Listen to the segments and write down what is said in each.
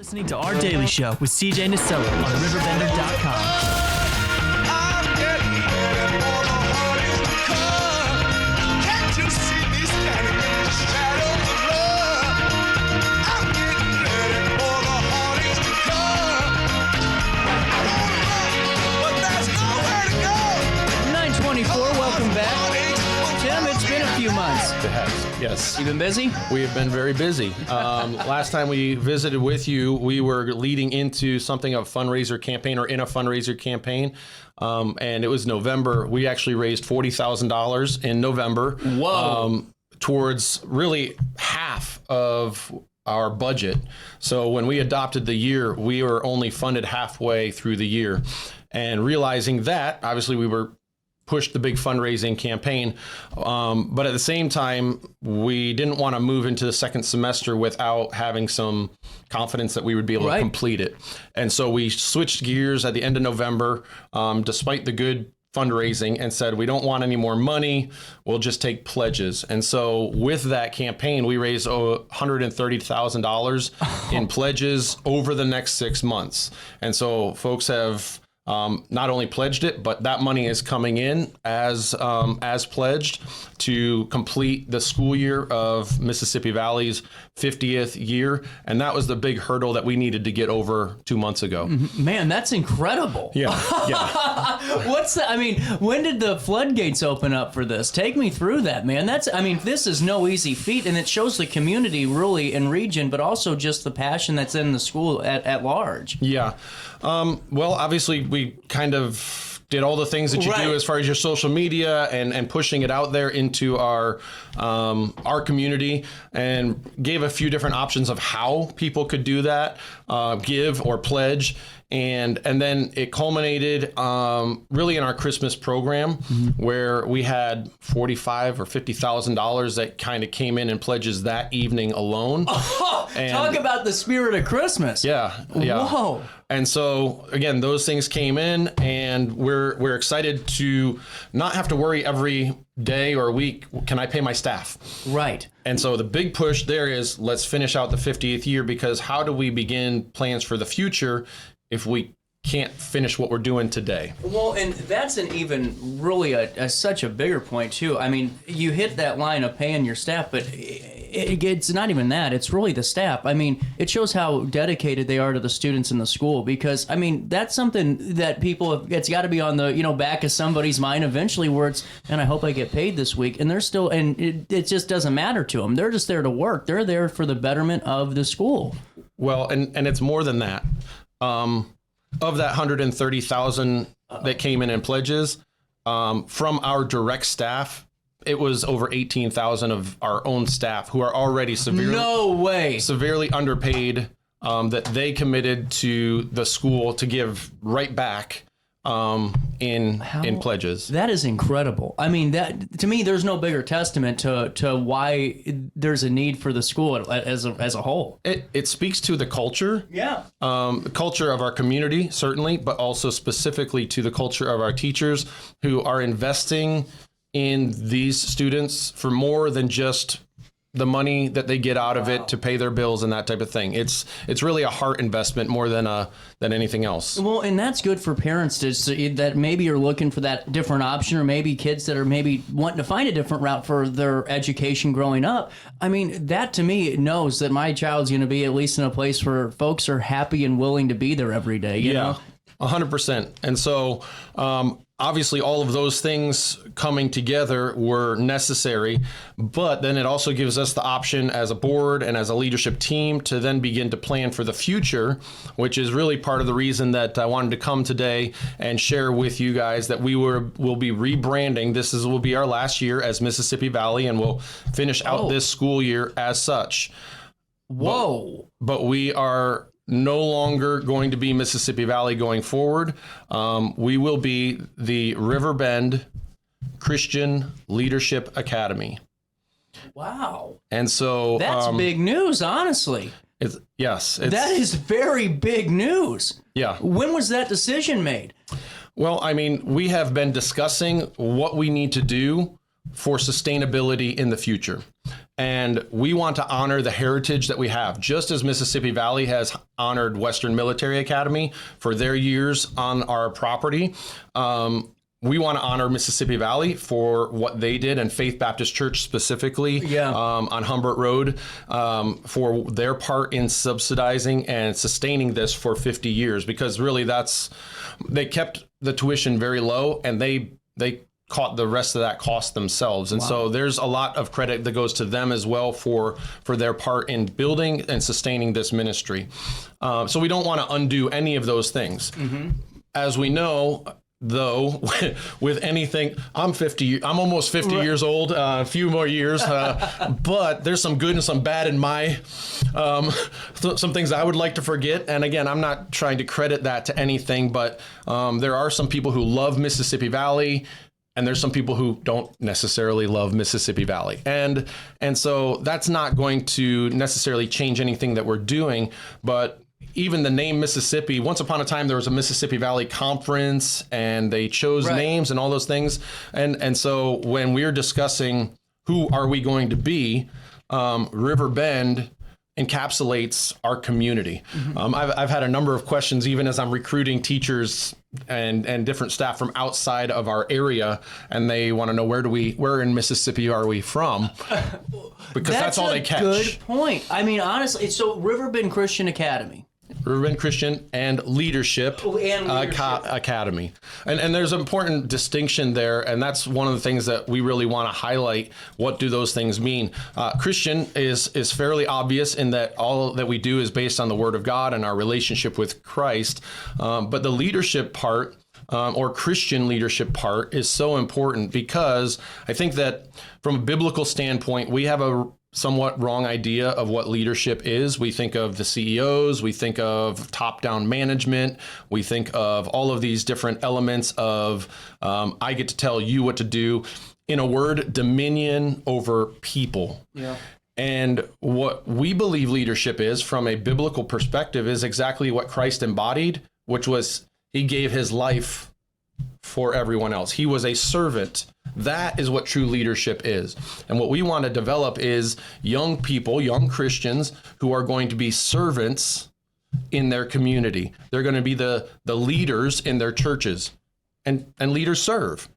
Listening to Our Daily Show with CJ Nasello on RiverBender.com. Welcome back. Tim, it's been a few months. It has, yes. You been busy? We have been very busy. Last time we visited with you, we were leading into something of a fundraiser campaign or in a fundraiser campaign. And it was November. We actually raised $40,000 in November. Whoa. Towards really half of our budget. So when we adopted the year, we were only funded halfway through the year. And realizing that, obviously we were pushed the big fundraising campaign. But at the same time, we didn't want to move into the second semester without having some confidence that we would be able to complete it. And so we switched gears at the end of November, despite the good fundraising, and said, we don't want any more money. We'll just take pledges. And so with that campaign, we raised $130,000 in pledges over the next 6 months. And so folks have not only pledged it, but that money is coming in as pledged to complete the school year of Mississippi Valley's 50th year. And that was the big hurdle that we needed to get over 2 months ago. Man, that's incredible. Yeah. What's that? I mean, when did the floodgates open up for this? Take me through that, man. This is no easy feat, and it shows the community really in region, but also just the passion that's in the school at large. Yeah. Well, obviously, we kind of did all the things that you do as far as your social media and pushing it out there into our community, and gave a few different options of how people could do that, give or pledge. And then it culminated really in our Christmas program, where we had $45,000 or $50,000 that kind of came in pledges that evening alone. Talk about the spirit of Christmas. Yeah. Whoa. And so again, those things came in, and we're excited to not have to worry every day or week, can I pay my staff? Right. And so the big push there is, let's finish out the 50th year, because how do we begin plans for the future if we can't finish what we're doing today? Well, and that's an even really such a bigger point too. I mean, you hit that line of paying your staff, but it's not even that. It's really the staff. I mean, it shows how dedicated they are to the students in the school, because I mean, that's something that it's got to be on the back of somebody's mind eventually, where it's, and I hope I get paid this week, and they're still, and it just doesn't matter to them. They're just there to work. They're there for the betterment of the school. Well, and it's more than that. Of that $130,000 that came in pledges, from our direct staff, it was over 18,000 of our own staff who are already severely underpaid, that they committed to the school to give right back in pledges. That is incredible. I mean, that to me, there's no bigger testament to why there's a need for the school as a whole. It speaks to the culture. Yeah. The culture of our community, certainly, but also specifically to the culture of our teachers, who are investing in these students for more than just the money that they get out of it to pay their bills and that type of thing. It's really a heart investment more than anything else. Well, and that's good for parents that maybe are looking for that different option, or maybe kids that are maybe wanting to find a different route for their education growing up. I mean, that to me knows that my child's going to be at least in a place where folks are happy and willing to be there every day. You know? 100%. And so, obviously, all of those things coming together were necessary, but then it also gives us the option as a board and as a leadership team to then begin to plan for the future, which is really part of the reason that I wanted to come today and share with you guys that will be rebranding. This will be our last year as Mississippi Valley, and we'll finish out this school year as such. Whoa. But we are no longer going to be Mississippi Valley going forward. We will be the Riverbend Christian Leadership Academy. Wow. And so that's big news, honestly. That is very big news. Yeah. When was that decision made? Well, I mean, we have been discussing what we need to do for sustainability in the future. And we want to honor the heritage that we have, just as Mississippi Valley has honored Western Military Academy for their years on our property. We want to honor Mississippi Valley for what they did, and Faith Baptist Church specifically on Humbert Road for their part in subsidizing and sustaining this for 50 years, because really they kept the tuition very low, and they caught the rest of that cost themselves. And so there's a lot of credit that goes to them as well for their part in building and sustaining this ministry. So we don't want to undo any of those things. As we know, though, with anything, I'm almost 50 years old, a few more years, but there's some good and some bad in my, some things I would like to forget. And again, I'm not trying to credit that to anything, but there are some people who love Mississippi Valley, and there's some people who don't necessarily love Mississippi Valley. And so that's not going to necessarily change anything that we're doing, but even the name Mississippi, once upon a time, there was a Mississippi Valley Conference, and they chose names and all those things. And so when we're discussing who are we going to be, Riverbend encapsulates our community. I've had a number of questions, even as I'm recruiting teachers and different staff from outside of our area, and they want to know where in Mississippi are we from? Because that's all they catch. Good point. I mean, honestly, so Riverbend Christian Academy. Riverbend Christian and Leadership, Academy. And there's an important distinction there, and that's one of the things that we really want to highlight. What do those things mean? Christian is fairly obvious in that all that we do is based on the Word of God and our relationship with Christ. But the leadership part, or Christian leadership part, is so important, because I think that from a biblical standpoint, we have a somewhat wrong idea of what leadership is. We think of the CEOs, we think of top-down management, we think of all of these different elements of I get to tell you what to do. In a word, dominion over people. Yeah. And what we believe leadership is, from a biblical perspective, is exactly what Christ embodied, which was he gave his life for everyone else. He was a servant. That is what true leadership is. And what we want to develop is young people, young Christians, who are going to be servants in their community. They're going to be the leaders in their churches, and leaders serve.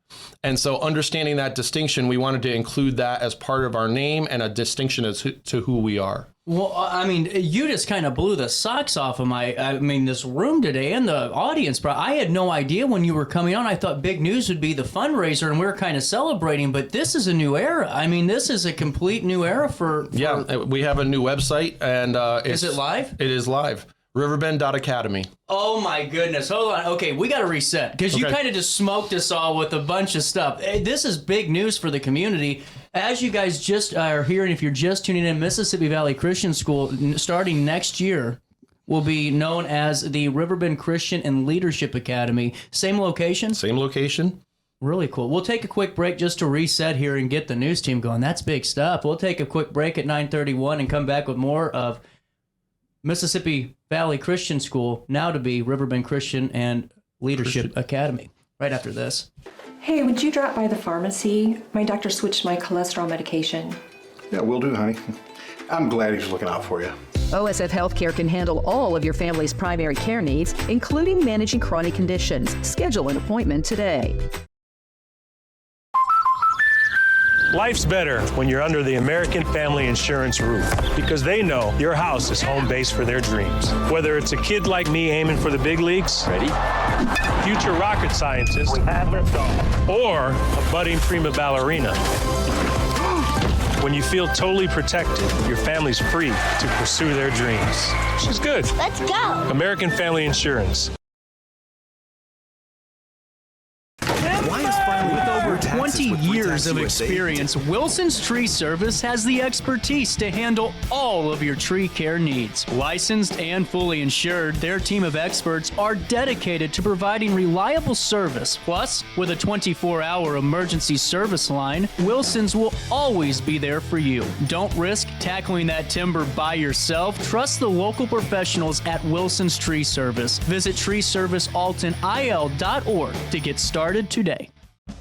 And so understanding that distinction, we wanted to include that as part of our name and a distinction as to who we are. Well, I mean, you just kind of blew the socks off of this room today and the audience, bro. I had no idea when you were coming on. I thought big news would be the fundraiser, and we were kind of celebrating, but this is a new era. I mean, this is a complete new era for... Yeah, we have a new website, and is it live? It is live. RiverBend.com. Oh my goodness. Hold on. Okay, we got to reset, because you kind of just smoked us all with a bunch of stuff. This is big news for the community. As you guys just are hearing, if you're just tuning in, Mississippi Valley Christian School, starting next year, will be known as the Riverbend Christian and Leadership Academy. Same location? Same location. Really cool. We'll take a quick break just to reset here and get the news team going. That's big stuff. We'll take a quick break at 9:31 and come back with more of Mississippi Valley Christian School, now to be Riverbend Christian and Leadership Academy, right after this. Hey, would you drop by the pharmacy? My doctor switched my cholesterol medication. Yeah, will do, honey. I'm glad he's looking out for you. OSF Healthcare can handle all of your family's primary care needs, including managing chronic conditions. Schedule an appointment today. Life's better when you're under the American Family Insurance roof, because they know your house is home base for their dreams. Whether it's a kid like me aiming for the big leagues, ready, future rocket scientist, or a budding prima ballerina. When you feel totally protected, your family's free to pursue their dreams. She's good. Let's go. American Family Insurance. With over 20 years of experience, Wilson's Tree Service has the expertise to handle all of your tree care needs. Licensed and fully insured, their team of experts are dedicated to providing reliable service. Plus, with a 24-hour emergency service line, Wilson's will always be there for you. Don't risk tackling that timber by yourself. Trust the local professionals at Wilson's Tree Service. Visit treeservicealtonil.org to get started today.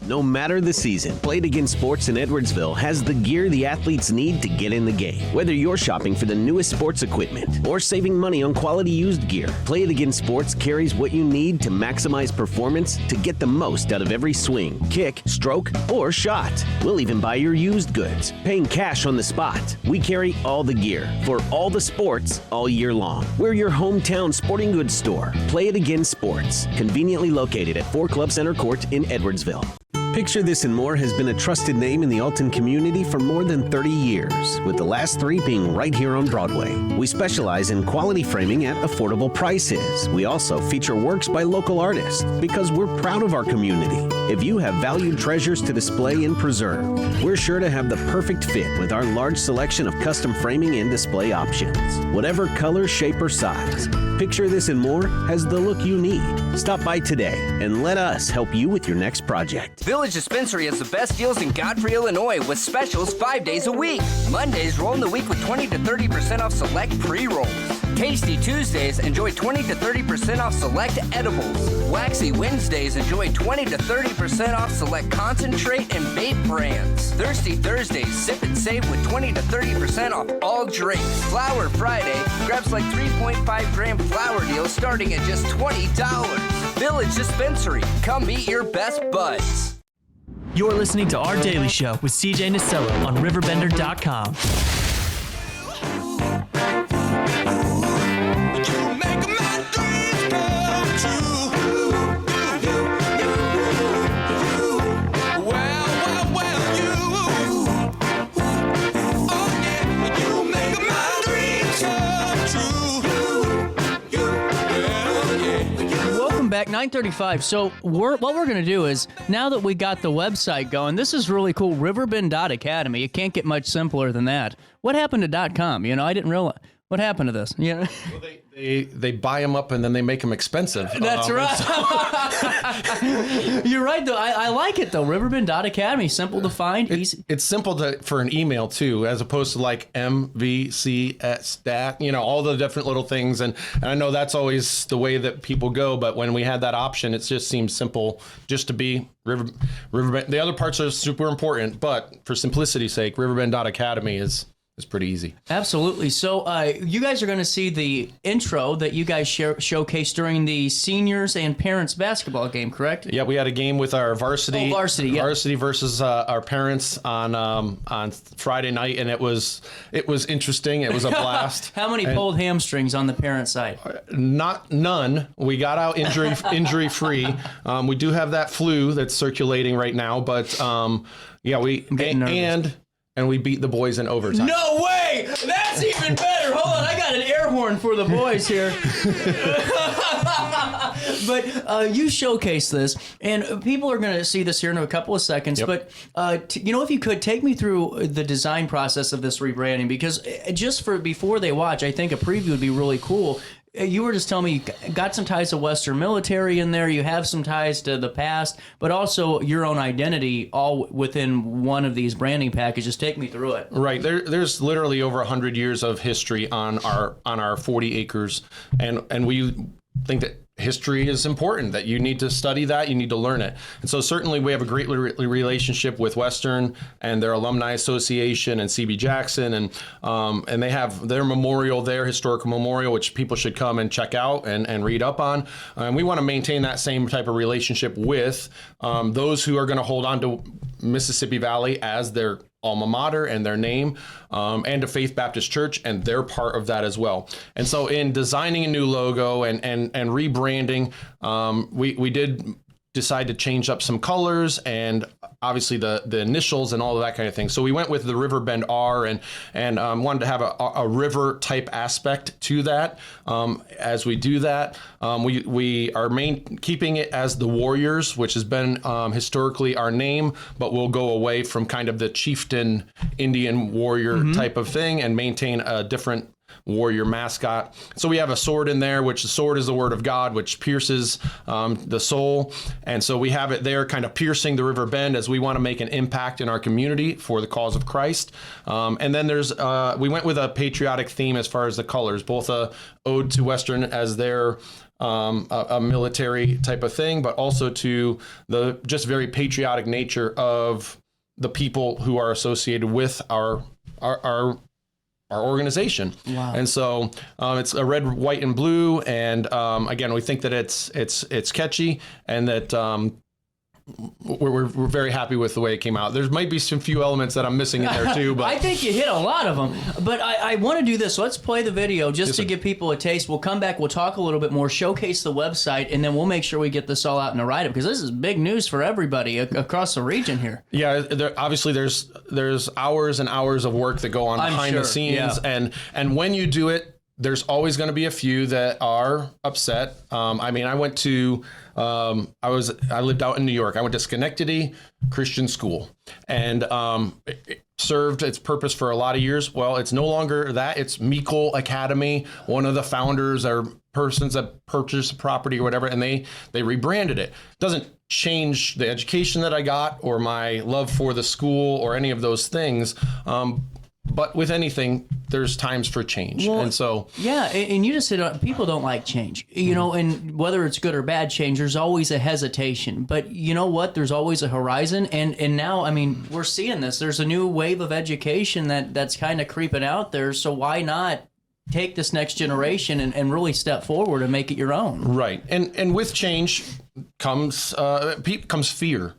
No matter the season, Play It Again Sports in Edwardsville has the gear the athletes need to get in the game. Whether you're shopping for the newest sports equipment or saving money on quality used gear, Play It Again Sports carries what you need to maximize performance to get the most out of every swing, kick, stroke, or shot. We'll even buy your used goods, paying cash on the spot. We carry all the gear for all the sports all year long. We're your hometown sporting goods store. Play It Again Sports, conveniently located at 4 Club Center Court in Edwardsville. Picture This and More has been a trusted name in the Alton community for more than 30 years, with the last 3 being right here on Broadway. We specialize in quality framing at affordable prices. We also feature works by local artists because we're proud of our community. If you have valued treasures to display and preserve, we're sure to have the perfect fit with our large selection of custom framing and display options. Whatever color, shape, or size, Picture This and More has the look you need. Stop by today and let us help you with your next project. Village Dispensary has the best deals in Godfrey, Illinois with specials 5 days a week. Mondays, roll in the week with 20 to 30% off select pre-rolls. Tasty Tuesdays, enjoy 20 to 30% off select edibles. Waxy Wednesdays, enjoy 20 to 30% off select concentrate and vape brands. Thirsty Thursdays, sip and save with 20 to 30% off all drinks. Flower Friday, grab like 3.5 gram flower deals starting at just $20. Village Dispensary, come meet your best buds. You're listening to Our Daily Show with CJ Nasello on RiverBender.com. Back 9:35. So what we're going to do is, now that we got the website going, this is really cool. RiverBend.Academy. It can't get much simpler than that. What happened to .com? You know, I didn't realize. What happened to this? You know? Well, they buy them up and then they make them expensive. That's right. You're right, though. I like it, though. RiverBend.Academy. Simple to find. Easy. It's simple for an email, too, as opposed to like MVCS, all the different little things. And I know that's always the way that people go. But when we had that option, it just seems simple just to be Riverbend. The other parts are super important. But for simplicity's sake, RiverBend.Academy is pretty easy. Absolutely. So you guys are going to see the intro that you guys showcased during the seniors and parents basketball game, correct? Yeah, we had a game with our varsity. Yeah. Varsity versus our parents on Friday night, and it was interesting. It was a blast. How many pulled hamstrings on the parent side? None. We got out injury free. We do have that flu that's circulating right now, but and we beat the boys in overtime. No way! That's even better. Hold on, I got an air horn for the boys here. But you showcase this, and people are going to see this here in a couple of seconds. Yep. But if you could take me through the design process of this rebranding, because just before they watch, I think a preview would be really cool. You were just telling me you got some ties to Western military in there. You have some ties to the past, but also your own identity all within one of these branding packages. Take me through it. Right. There's literally over 100 years of history on our 40 acres, and we think that history is important, that you need to study that, you need to learn it. And so certainly we have a great relationship with Western and their alumni association and CB Jackson, and they have their memorial there, historical memorial, which people should come and check out and read up on. And we want to maintain that same type of relationship with those who are going to hold on to Mississippi Valley as their alma mater and their name, and to Faith Baptist Church, and they're part of that as well. And so in designing a new logo and rebranding, we did decide to change up some colors and obviously the initials and all of that kind of thing. So we went with the Riverbend R and wanted to have a river type aspect to that. As we do that, we are keeping it as the Warriors, which has been historically our name, but we'll go away from kind of the chieftain Indian warrior type of thing and maintain a different warrior mascot. So we have a sword in there, which the sword is the word of God, which pierces the soul. And so we have it there kind of piercing the River Bend as we want to make an impact in our community for the cause of Christ. And then we went with a patriotic theme as far as the colors, both a ode to Western as their a military type of thing, but also to the just very patriotic nature of the people who are associated with our organization. Wow. And so it's a red, white, and blue. And again, we think that it's catchy, and that we're very happy with the way it came out. There might be some few elements that I'm missing in there too, but I think you hit a lot of them. But I want to do this. Let's play the video just to give people a taste. We'll come back. We'll talk a little bit more, showcase the website, and then we'll make sure we get this all out in a write-up, because this is big news for everybody across the region here. Yeah, obviously there's hours and hours of work that go on behind the scenes, and when you do it, there's always going to be a few that are upset. I mean, I went to I lived out in New York. I went to Schenectady Christian School, and it served its purpose for a lot of years. Well, it's no longer that. It's Meikle Academy. One of the founders or persons that purchased the property or whatever, and they rebranded it. Doesn't change the education that I got or my love for the school or any of those things. But with anything, there's times for change. Well, and so... Yeah, and you just said people don't like change. You know, and whether it's good or bad change, there's always a hesitation. But you know what? There's always a horizon. And now, I mean, we're seeing this. There's a new wave of education that's kind of creeping out there. So why not take this next generation and really step forward and make it your own? Right. And with change comes fear.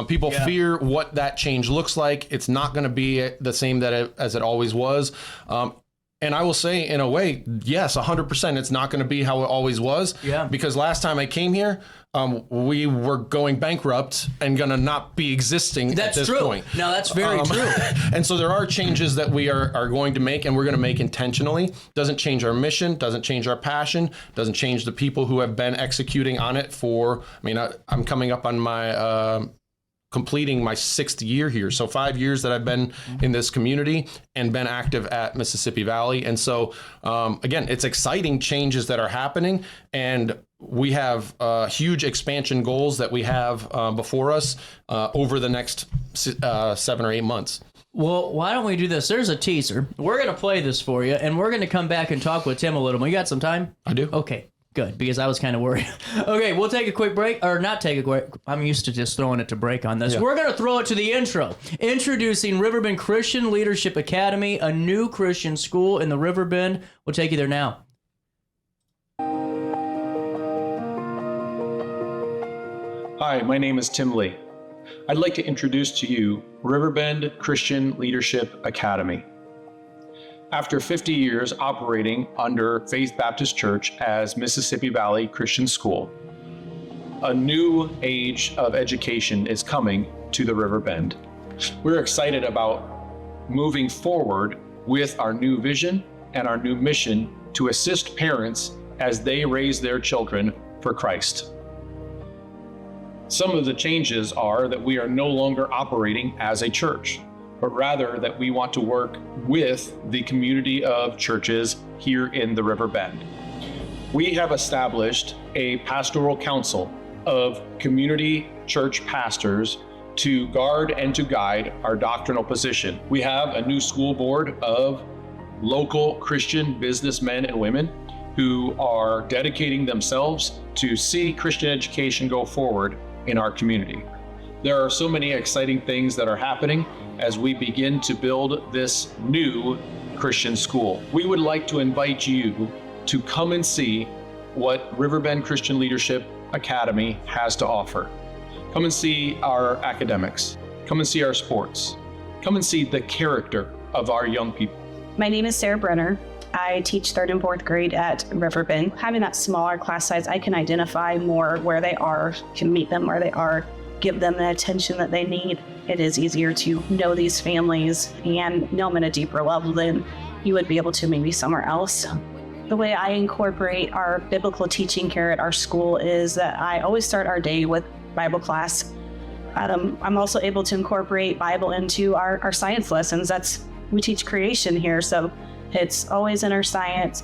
People fear what that change looks like. It's not going to be the same as it always was. And I will say, in a way, yes, 100%, it's not going to be how it always was. Yeah. Because last time I came here, we were going bankrupt and going to not be existing at this point. No, that's very true. And so there are changes that we are going to make, and we're going to make intentionally. Doesn't change our mission, doesn't change our passion, doesn't change the people who have been executing on it for, I mean, I'm coming up on my... completing my 6th year here. So 5 years that I've been in this community and been active at Mississippi Valley. And so, again, it's exciting changes that are happening. And we have huge expansion goals that we have before us over the next 7 or 8 months. Well, why don't we do this? There's a teaser. We're going to play this for you, and we're going to come back and talk with Tim a little bit. You got some time? I do. Okay. Good, because I was kind of worried. Okay, we'll take a quick break, or not take a quick. I'm used to just throwing it to break on this. Yeah. We're going to throw it to the intro. Introducing Riverbend Christian Leadership Academy, a new Christian school in the Riverbend. We'll take you there now. Hi, my name is Tim Lee. I'd like to introduce to you Riverbend Christian Leadership Academy. After 50 years operating under Faith Baptist Church as Mississippi Valley Christian School, a new age of education is coming to the Riverbend. We're excited about moving forward with our new vision and our new mission to assist parents as they raise their children for Christ. Some of the changes are that we are no longer operating as a church, but rather that we want to work with the community of churches here in the Riverbend. We have established a pastoral council of community church pastors to guard and to guide our doctrinal position. We have a new school board of local Christian businessmen and women who are dedicating themselves to see Christian education go forward in our community. There are so many exciting things that are happening as we begin to build this new Christian school. We would like to invite you to come and see what Riverbend Christian Leadership Academy has to offer. Come and see our academics. Come and see our sports. Come and see the character of our young people. My name is Sarah Brenner. I teach 3rd and 4th grade at Riverbend. Having that smaller class size, I can identify more where they are, can meet them where they are, give them the attention that they need. It is easier to know these families and know them at a deeper level than you would be able to maybe somewhere else. The way I incorporate our biblical teaching here at our school is that I always start our day with Bible class. I'm also able to incorporate Bible into our science lessons. We teach creation here, so it's always in our science.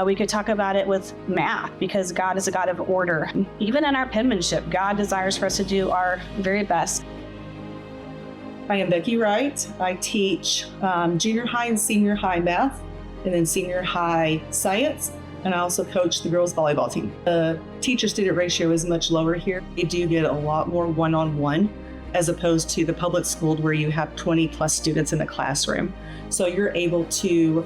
We could talk about it with math because God is a God of order. Even in our penmanship, God desires for us to do our very best. I am Becky Wright. I teach junior high and senior high math, and then senior high science. and I also coach the girls volleyball team. The teacher-student ratio is much lower here. You do get a lot more one-on-one as opposed to the public school where you have 20 plus students in the classroom. So you're able to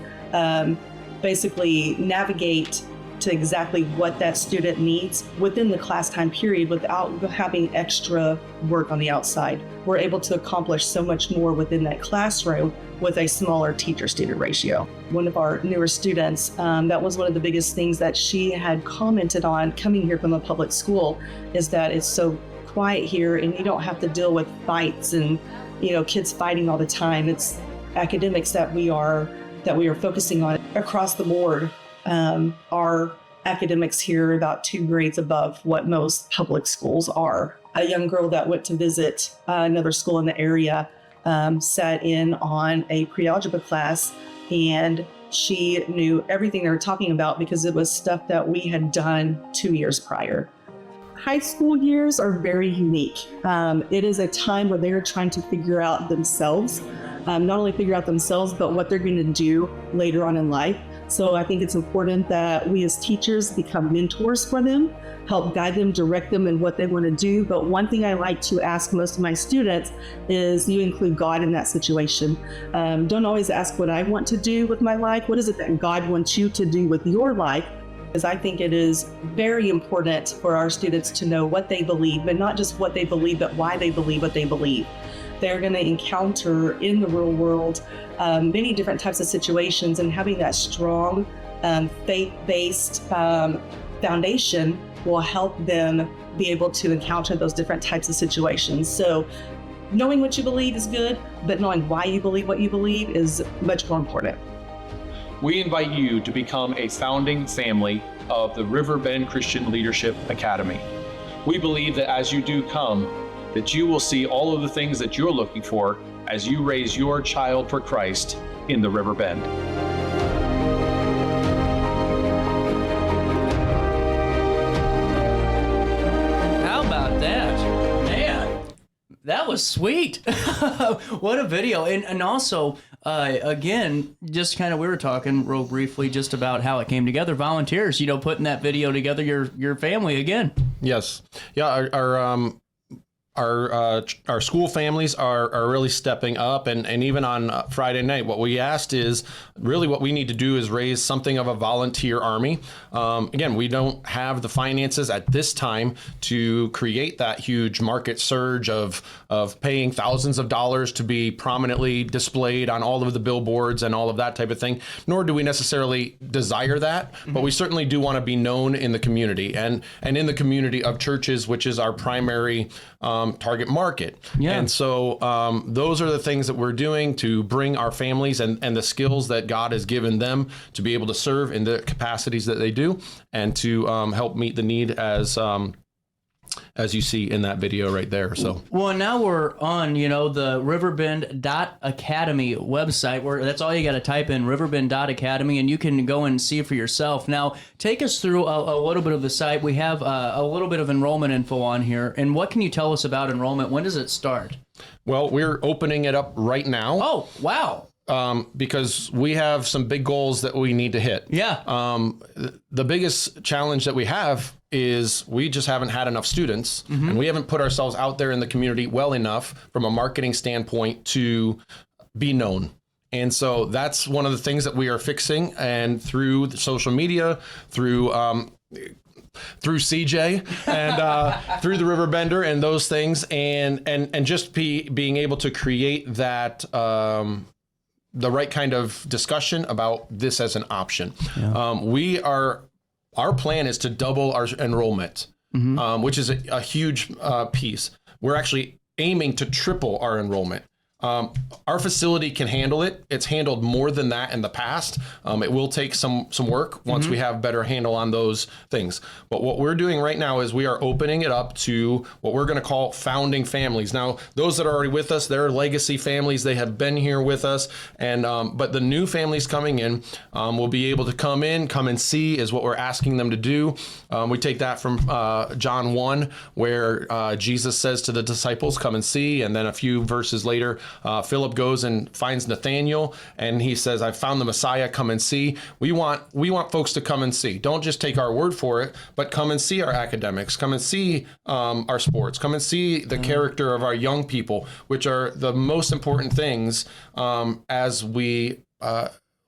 basically navigate to exactly what that student needs within the class time period without having extra work on the outside. We're able to accomplish so much more within that classroom with a smaller teacher-student ratio. One of our newer students, that was one of the biggest things that she had commented on coming here from a public school, is that it's so quiet here and you don't have to deal with fights and kids fighting all the time. It's academics that we are focusing on across the board. Our academics here are about 2 grades above what most public schools are. A young girl that went to visit another school in the area sat in on a pre-algebra class, and she knew everything they were talking about because it was stuff that we had done 2 years prior. High school years are very unique. It is a time where they're trying to figure out themselves, not only figure out themselves, but what they're going to do later on in life. So I think it's important that we as teachers become mentors for them, help guide them, direct them in what they want to do. But one thing I like to ask most of my students is you include God in that situation. Don't always ask what I want to do with my life. What is it that God wants you to do with your life? Because I think it is very important for our students to know what they believe, but not just what they believe, but why they believe what they believe. They're going to encounter in the real world many different types of situations, and having that strong faith-based foundation will help them be able to encounter those different types of situations. So knowing what you believe is good, but knowing why you believe what you believe is much more important. We invite you to become a founding family of the Riverbend Christian Leadership Academy. We believe that as you do come, that you will see all of the things that you're looking for as you raise your child for Christ in the Riverbend. How about that? Man, that was sweet. What a video. And also, again, just kind of, we were talking real briefly just about how it came together. Volunteers, putting that video together, your family again. Yes. Yeah, our school families are really stepping up, and even on Friday night, what we asked is really what we need to do is raise something of a volunteer army. Again, we don't have the finances at this time to create that huge market surge of paying thousands of dollars to be prominently displayed on all of the billboards and all of that type of thing, nor do we necessarily desire that, but we certainly do want to be known in the community and in the community of churches, which is our primary target market. Yeah. And so those are the things that we're doing to bring our families and the skills that God has given them to be able to serve in the capacities that they do, and to help meet the need as you see in that video right there. So, well, now we're on, the RiverBend.Academy website, where that's all you got to type in, RiverBend.Academy, and you can go and see it for yourself. Now, take us through a little bit of the site. We have a little bit of enrollment info on here. And what can you tell us about enrollment? When does it start? Well, we're opening it up right now. Oh, wow. Because we have some big goals that we need to hit. Yeah. The biggest challenge that we have is we just haven't had enough students, and we haven't put ourselves out there in the community well enough from a marketing standpoint to be known. And so that's one of the things that we are fixing, and through the social media, through CJ and through the Riverbender and those things, and just being able to create that the right kind of discussion about this as an option. Yeah. Our plan is to double our enrollment, which is a huge piece. We're actually aiming to triple our enrollment. Our facility can handle it. It's handled more than that in the past. It will take some work once we have better handle on those things. But what we're doing right now is we are opening it up to what we're going to call founding families. Now, those that are already with us, they're legacy families. They have been here with us. And but the new families coming in will be able to come and see is what we're asking them to do. We take that from John 1, where Jesus says to the disciples, come and see. And then a few verses later, Philip goes and finds Nathaniel, and he says, "I found the Messiah. Come and see." We want folks to come and see. Don't just take our word for it, but come and see our academics. Come and see our sports. Come and see the character of our young people, which are the most important things as we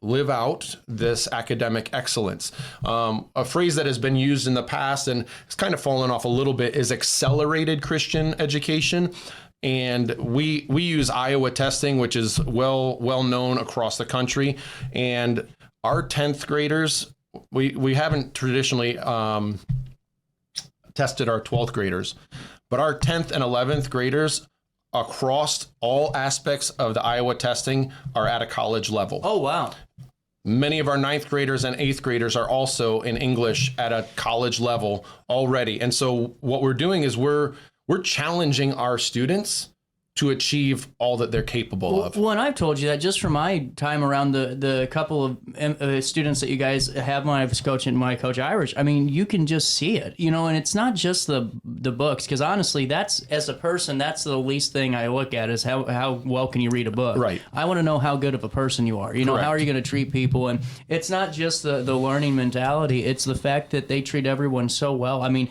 live out this academic excellence. A phrase that has been used in the past and it's kind of fallen off a little bit is accelerated Christian education. And we use Iowa testing, which is well known across the country. And our 10th graders, we haven't traditionally tested our 12th graders, but our 10th and 11th graders across all aspects of the Iowa testing are at a college level. Oh, wow. Many of our 9th graders and 8th graders are also in English at a college level already. And so what we're doing is we're challenging our students to achieve all that they're capable of. Well, and I've told you that just from my time around the couple of students that you guys have when I was coaching, when I coach Irish, I mean, you can just see it, and it's not just the books, because honestly, that's, as a person, that's the least thing I look at is how well can you read a book. Right. I want to know how good of a person you are. How are you going to treat people? And it's not just the learning mentality, it's the fact that they treat everyone so well. I mean,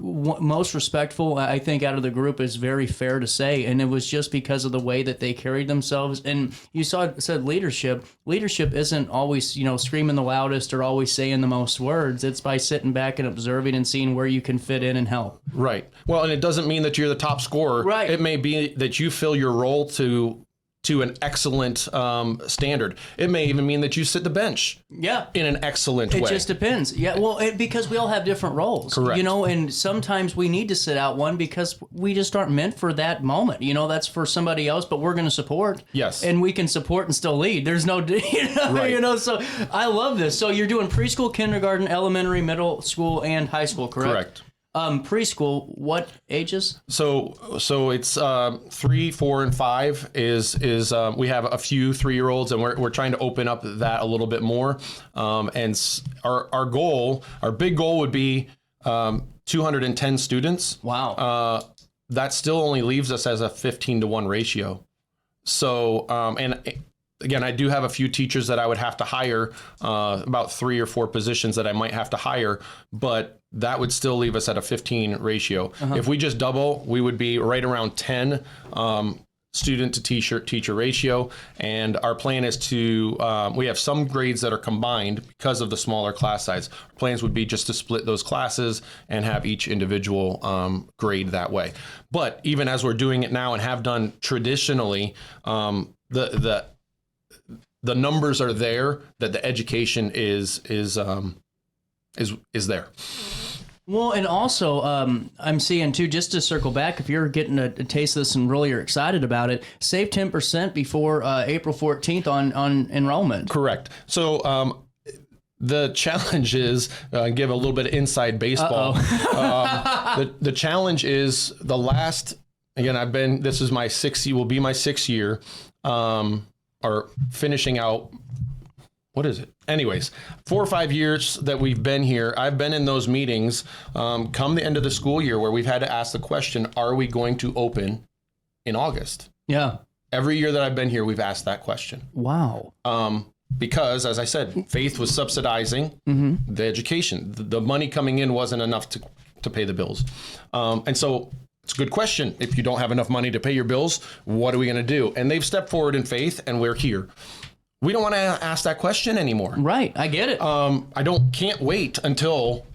most respectful, I think, out of the group is very fair to say, and it was just because of the way that they carried themselves. And you said leadership. Leadership isn't always, screaming the loudest or always saying the most words. It's by sitting back and observing and seeing where you can fit in and help. Right. Well, and it doesn't mean that you're the top scorer. Right. It may be that you fill your role to an excellent standard. It may even mean that you sit the bench. Yeah. In an excellent way. It just depends. Yeah. Well, because we all have different roles. Correct. And sometimes we need to sit out one because we just aren't meant for that moment. That's for somebody else, but we're going to support. Yes. And we can support and still lead. There's no, Right. So I love this. So you're doing preschool, kindergarten, elementary, middle school, and high school, correct? Correct. Preschool, what ages? So it's 3, 4, and 5 is we have a few 3-year-olds, and we're trying to open up that a little bit more. And our big goal would be 210 students. Wow. That still only leaves us as a 15-to-1 ratio. So and again, I do have a few teachers that I would have to hire, about 3 or 4 positions that I might have to hire, but that would still leave us at a 15 ratio. Uh-huh. If we just double, we would be right around 10 student to teacher ratio. And our plan is to, we have some grades that are combined because of the smaller class size. Our plans would be just to split those classes and have each individual grade that way. But even as we're doing it now and have done traditionally, the numbers are there, that the education is there. Well, and also, I'm seeing too, just to circle back, if you're getting a taste of this and really are excited about it, save 10% before April 14th on enrollment. Correct. So the challenge is, give a little bit of inside baseball. The challenge is the last, again, this is my 6th, will be my 6th year, or finishing out, what is it? Anyways, 4 or 5 years that we've been here, I've been in those meetings come the end of the school year where we've had to ask the question, are we going to open in August? Yeah. Every year that I've been here, we've asked that question. Wow. Because, as I said, Faith was subsidizing the education. The money coming in wasn't enough to pay the bills. And so it's a good question. If you don't have enough money to pay your bills, what are we going to do? And they've stepped forward in faith, and we're here. We don't want to ask that question anymore. Right. I get it. Can't wait until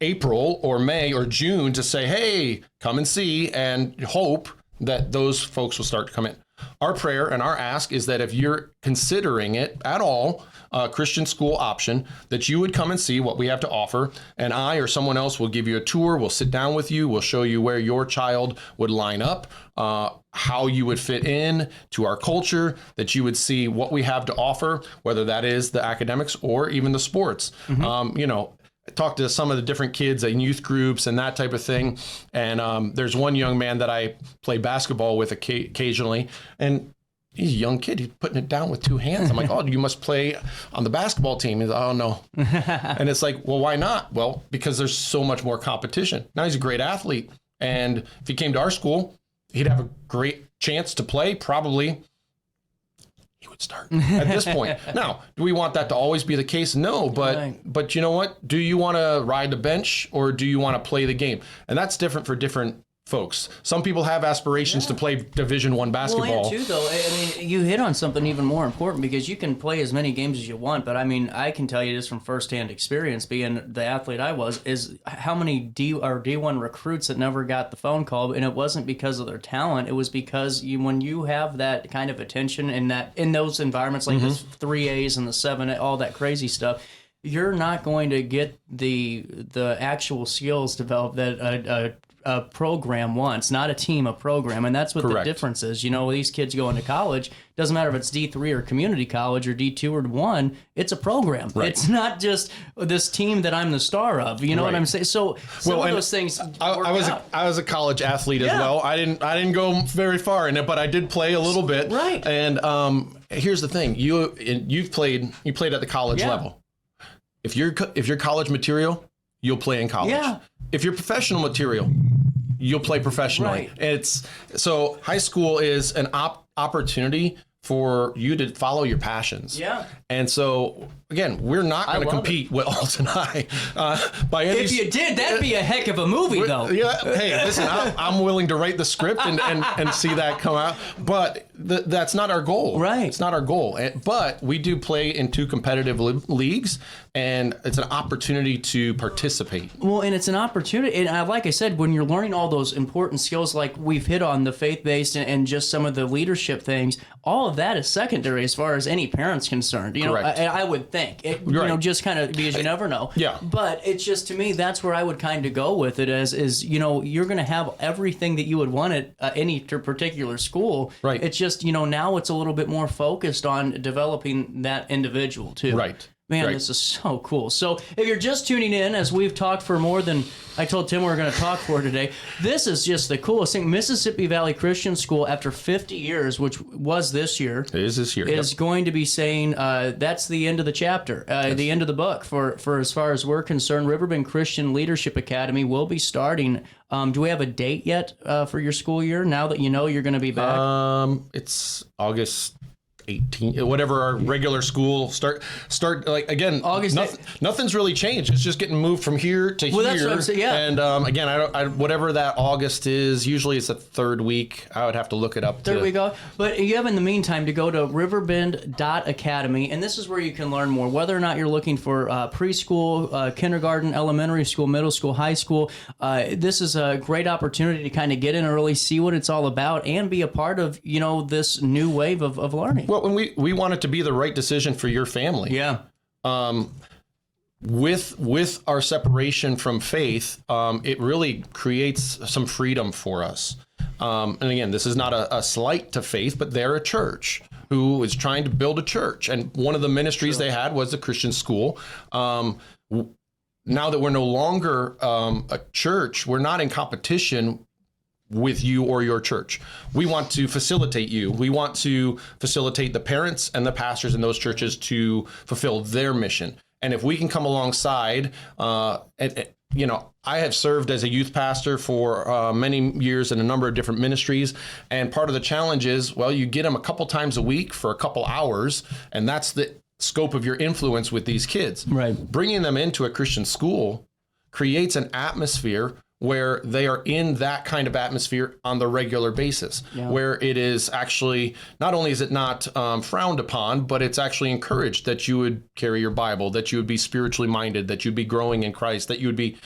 April or May or June to say, hey, come and see, and hope that those folks will start to come in. Our prayer and our ask is that if you're considering it at all, a Christian school option, that you would come and see what we have to offer, and I or someone else will give you a tour. We'll sit down with you. We'll show you where your child would line up, how you would fit in to our culture, that you would see what we have to offer, whether that is the academics or even the sports. I talked to some of the different kids in youth groups and that type of thing. And there's one young man that I play basketball with occasionally, and he's a young kid. He's putting it down with 2 hands. I'm like, oh, you must play on the basketball team. He's like, oh, no. And it's like, well, why not? Well, because there's so much more competition. Now he's a great athlete. And if he came to our school, he'd have a great chance to play. Probably he would start at this point. Now, do we want that to always be the case? No, but you know what? Do you want to ride the bench or do you want to play the game? And that's different for different folks. Some people have aspirations to play Division I basketball. Well, and too, though, I mean, you hit on something even more important because you can play as many games as you want, but I mean, I can tell you this from firsthand experience, being the athlete I was, is how many D1 recruits that never got the phone call, and it wasn't because of their talent. It was because when you have that kind of attention in those environments like the 3As and the 7A, all that crazy stuff, you're not going to get the actual skills developed that a program wants, not a team, a program. And that's what the difference is. You know, these kids go into college, doesn't matter if it's D3 or community college or D2 or 1, it's a program. Right. It's not just this team that I'm the star of. You know what I'm saying? So some of those things I was a college athlete as well. I didn't go very far in it, but I did play a little bit. Right. And here's the thing. You played at the college level. If you're college material, you'll play in college. Yeah. If you're professional material, you'll play professionally. Right. So high school is an opportunity for you to follow your passions. Yeah. And so again, we're not going to compete with Alton High by any. If you did, that'd be a heck of a movie, though. Yeah. Hey, listen, I'm willing to write the script and see that come out. But that's not our goal. Right. It's not our goal. But we do play in 2 competitive leagues, and it's an opportunity to participate. Well, and it's an opportunity. And like I said, when you're learning all those important skills, like we've hit on the faith-based and just some of the leadership things, all of that is secondary as far as any parent's concerned. You know, I would think. You know, just kind of because you never know. Yeah. But it's just, to me, that's where I would kind of go with it is, you know, you're going to have everything that you would want at any particular school. Right. It's just, you know, now it's a little bit more focused on developing that individual too. Right. Man, this is so cool. So if you're just tuning in, as we've talked for more than I told Tim we were going to talk for today, this is just the coolest thing. Mississippi Valley Christian School, after 50 years, which was this year, is going to be saying that's the end of the chapter, the end of the book for as far as we're concerned. Riverbend Christian Leadership Academy will be starting. Do we have a date yet for your school year, now that you know you're going to be back? It's August 18, whatever our regular school start like again. August. Nothing's really changed. It's just getting moved from here to here. That's what I'm saying. Yeah. And again, I whatever that August is. Usually it's the 3rd week. I would have to look it up. There we go. But you have in the meantime to go to RiverBend.com, and this is where you can learn more. Whether or not you're looking for preschool, kindergarten, elementary school, middle school, high school, this is a great opportunity to kind of get in early, see what it's all about, and be a part of this new wave of learning. Well, and we want it to be the right decision for your family. Yeah. With our separation from faith, it really creates some freedom for us. And again, this is not a slight to faith, but they're a church who is trying to build a church. And one of the ministries they had was the Christian school. Now that we're no longer a church, we're not in competition with you or your church. We want to facilitate you. We want to facilitate the parents and the pastors in those churches to fulfill their mission. And if we can come alongside, I have served as a youth pastor for many years in a number of different ministries. And part of the challenge is, well, you get them a couple times a week for a couple hours, and that's the scope of your influence with these kids. Right. Bringing them into a Christian school creates an atmosphere where they are in that kind of atmosphere on the regular basis, where it is actually, not only is it not frowned upon, but it's actually encouraged that you would carry your Bible, that you would be spiritually minded, that you'd be growing in Christ, that you would be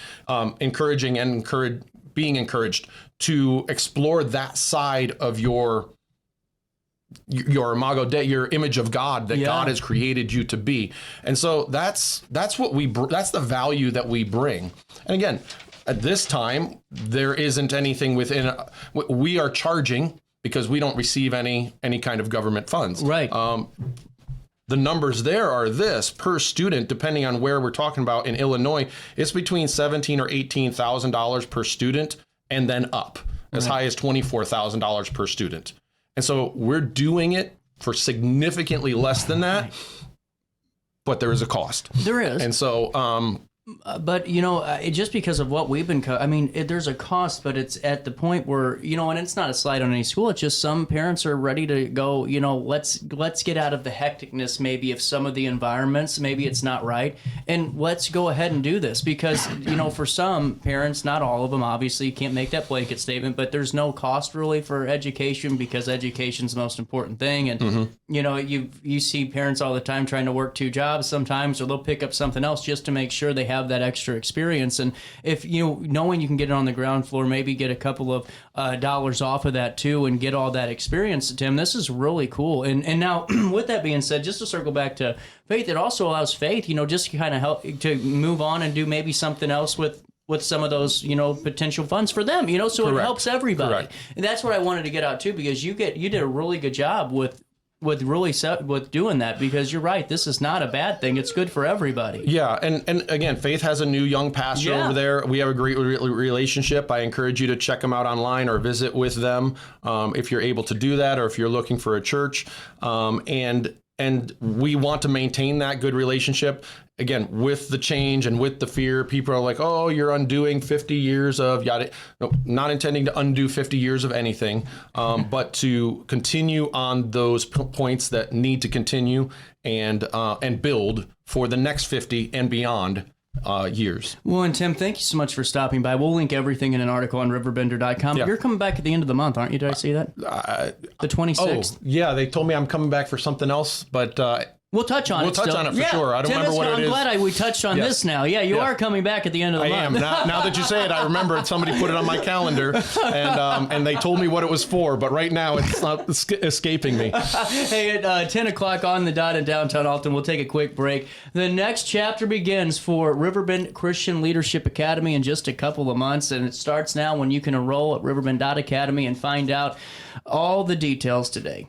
being encouraged to explore that side of your imago Dei, your image of God that God has created you to be. And so that's what that's the value that we bring. And again, at this time, there isn't anything within. We are charging because we don't receive any kind of government funds. Right. The numbers there are this per student, depending on where we're talking about. In Illinois, it's between $17,000 or $18,000 per student, and then up as high as $24,000 per student. And so we're doing it for significantly less than that, but there is a cost. There is. And so But, just because of what we've been, there's a cost, but it's at the point where, and it's not a slight on any school. It's just some parents are ready to go, let's get out of the hecticness maybe of some of the environments. Maybe it's not right. And let's go ahead and do this because, for some parents, not all of them, obviously, you can't make that blanket statement, but there's no cost really for education because education's the most important thing. And, you see parents all the time trying to work 2 jobs sometimes, or they'll pick up something else just to make sure they have that extra experience. And if knowing you can get it on the ground floor, maybe get a couple of dollars off of that too and get all that experience, Tim, this is really cool. And now with that being said, just to circle back to Faith, it also allows Faith, just to kind of help to move on and do maybe something else with some of those, potential funds for them, so Correct. It helps everybody. Correct. And that's what I wanted to get out too, because you did a really good job with doing that, because you're right, this is not a bad thing, it's good for everybody. Yeah, and again, Faith has a new young pastor over there. We have a great relationship. I encourage you to check them out online or visit with them if you're able to do that, or if you're looking for a church. And we want to maintain that good relationship. Again, with the change and with the fear, people are like, oh, you're undoing 50 years of yada. No, not intending to undo 50 years of anything, but to continue on those points that need to continue and build for the next 50 and beyond years. Well, and Tim, thank you so much for stopping by. We'll link everything in an article on RiverBender.com. Yeah. You're coming back at the end of the month, aren't you? Did I see that? The 26th? Oh, yeah, they told me I'm coming back for something else, but we'll touch on it. We'll touch on it for sure. I don't remember what it is. I'm glad we touched on this now. Yeah, you are coming back at the end of the month. I am. Now that you say it, I remember it. Somebody put it on my calendar, and they told me what it was for, but right now it's not escaping me. Hey, at 10 o'clock on the dot in downtown Alton, we'll take a quick break. The next chapter begins for Riverbend Christian Leadership Academy in just a couple of months, and it starts now when you can enroll at RiverBend.Academy and find out all the details today.